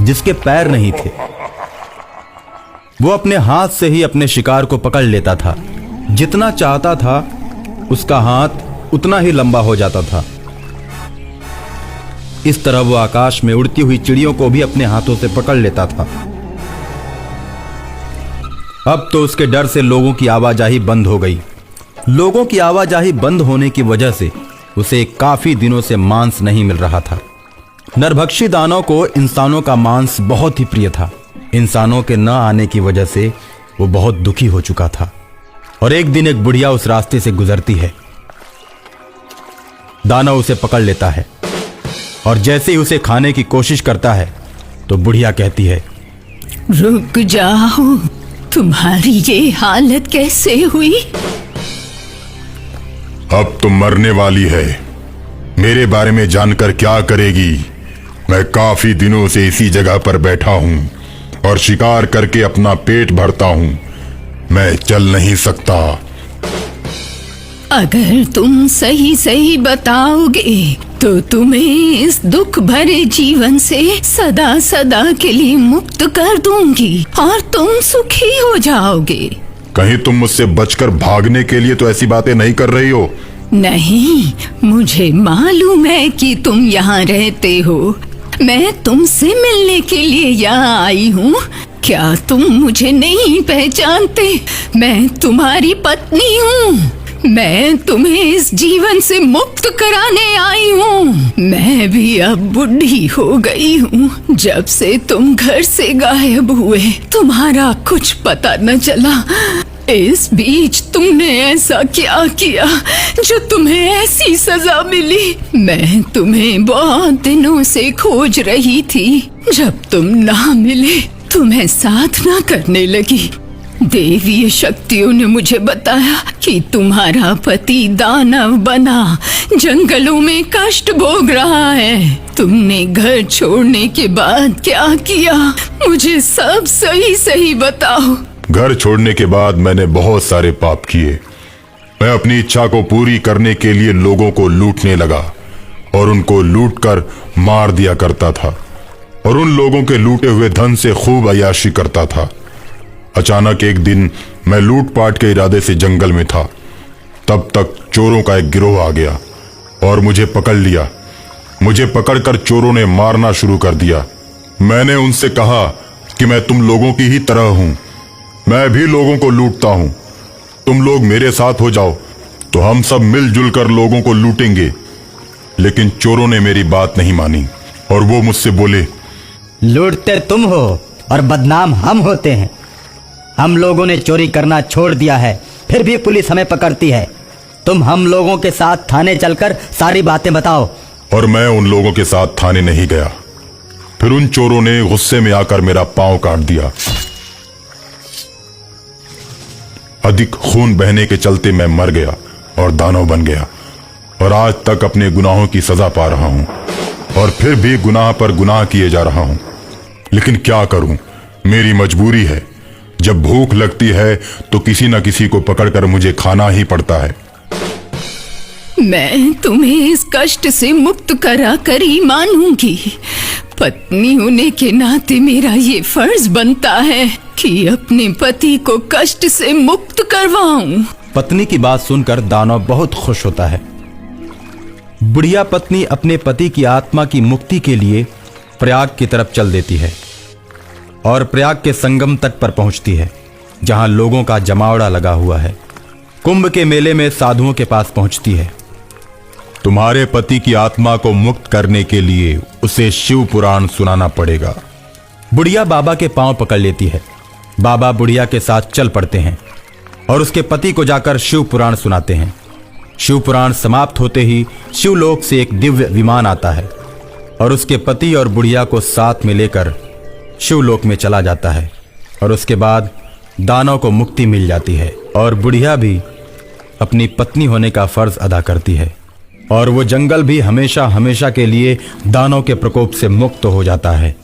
जिसके पैर नहीं थे। वो अपने हाथ से ही अपने शिकार को पकड़ लेता था। जितना चाहता था उसका हाथ उतना ही लंबा हो जाता था। इस तरह वो आकाश में उड़ती हुई चिड़ियों को भी अपने हाथों से पकड़ लेता था। अब तो उसके डर से लोगों की आवाजाही बंद हो गई। लोगों की आवाजाही बंद होने की वजह से उसे काफी दिनों से मांस नहीं मिल रहा था। नरभक्षी दानव को इंसानों का मांस बहुत ही प्रिय था। इंसानों के न आने की वजह से वो बहुत दुखी हो चुका था। और एक दिन एक बुढ़िया उस रास्ते से गुजरती है। दानव उसे पकड़ लेता है और जैसे ही उसे खाने की कोशिश करता है तो बुढ़िया कहती है, रुक जाओ, तुम्हारी ये हालत कैसे हुई? अब तुम मरने वाली है। मेरे बारे में जानकर क्या करेगी? मैं काफी दिनों से इसी जगह पर बैठा हूं और शिकार करके अपना पेट भरता हूं। मैं चल नहीं सकता। अगर तुम सही सही बताओगे तो तुम्हें इस दुख भरे जीवन से सदा सदा के लिए मुक्त कर दूंगी और तुम सुखी हो जाओगे। कहीं तुम मुझसे बचकर भागने के लिए तो ऐसी बातें नहीं कर रही हो? नहीं, मुझे मालूम है कि तुम यहाँ रहते हो। मैं तुमसे मिलने के लिए यहाँ आई हूँ। क्या तुम मुझे नहीं पहचानते? मैं तुम्हारी पत्नी हूँ। मैं तुम्हें इस जीवन से मुक्त कराने आई हूँ। मैं भी अब बुढ़ी हो गई हूँ। जब से तुम घर से गायब हुए तुम्हारा कुछ पता न चला। इस बीच तुमने ऐसा क्या किया जो तुम्हें ऐसी सजा मिली? मैं तुम्हें बहुत दिनों से खोज रही थी। जब तुम ना मिले तो मैं साधना करने लगी। देवीय शक्तियों ने मुझे बताया कि तुम्हारा पति दानव बना जंगलों में कष्ट भोग रहा है। तुमने घर छोड़ने के बाद क्या किया? मुझे सब सही सही बताओ। घर छोड़ने के बाद मैंने बहुत सारे पाप किए। मैं अपनी इच्छा को पूरी करने के लिए लोगों को लूटने लगा और उनको लूटकर मार दिया करता था और उन लोगों के लूटे हुए धन से खूब अय्याशी करता था। अचानक एक दिन मैं लूटपाट के इरादे से जंगल में था। तब तक चोरों का एक गिरोह आ गया और मुझे पकड़ लिया। मुझे पकड़कर चोरों ने मारना शुरू कर दिया। मैंने उनसे कहा कि मैं तुम लोगों की ही तरह हूं। मैं भी लोगों को लूटता हूं। तुम लोग मेरे साथ हो जाओ तो हम सब मिलजुल कर लोगों को लूटेंगे। लेकिन चोरों ने मेरी बात नहीं मानी और वो मुझसे बोले, लूटते तुम हो और बदनाम हम होते हैं। हम लोगों ने चोरी करना छोड़ दिया है, फिर भी पुलिस हमें पकड़ती है। तुम हम लोगों के साथ थाने चलकर सारी बातें बताओ। और मैं उन लोगों के साथ थाने नहीं गया। फिर उन चोरों ने गुस्से में आकर मेरा पांव काट दिया। अधिक खून बहने के चलते मैं मर गया और दानव बन गया और आज तक अपने गुनाहों की सजा पा रहा हूं और फिर भी गुनाह पर गुनाह किए जा रहा हूं। लेकिन क्या करूं, मेरी मजबूरी है। जब भूख लगती है तो किसी न किसी को पकड़कर मुझे खाना ही पड़ता है। मैं तुम्हें इस कष्ट से मुक्त करा कर ही मानूंगी। पत्नी होने के नाते मेरा ये फर्ज बनता है कि अपने पति को कष्ट से मुक्त करवाऊं। पत्नी की बात सुनकर दानव बहुत खुश होता है। बुढ़िया पत्नी अपने पति की आत्मा की मुक्ति के लिए प्रयाग की तरफ चल देती है और प्रयाग के संगम तट पर पहुंचती है, जहां लोगों का जमावड़ा लगा हुआ है। कुंभ के मेले में साधुओं के पास पहुंचती है। तुम्हारे पति की आत्मा को मुक्त करने के लिए उसे शिव पुराण सुनाना पड़ेगा। बुढ़िया बाबा के पांव पकड़ लेती है। बाबा बुढ़िया के साथ चल पड़ते हैं और उसके पति को जाकर शिव पुराण सुनाते हैं। शिव पुराण समाप्त होते ही शिवलोक से एक दिव्य विमान आता है और उसके पति और बुढ़िया को साथ में लेकर शिवलोक में चला जाता है। और उसके बाद दानव को मुक्ति मिल जाती है और बुढ़िया भी अपनी पत्नी होने का फर्ज अदा करती है और वो जंगल भी हमेशा हमेशा के लिए दानव के प्रकोप से मुक्त हो जाता है।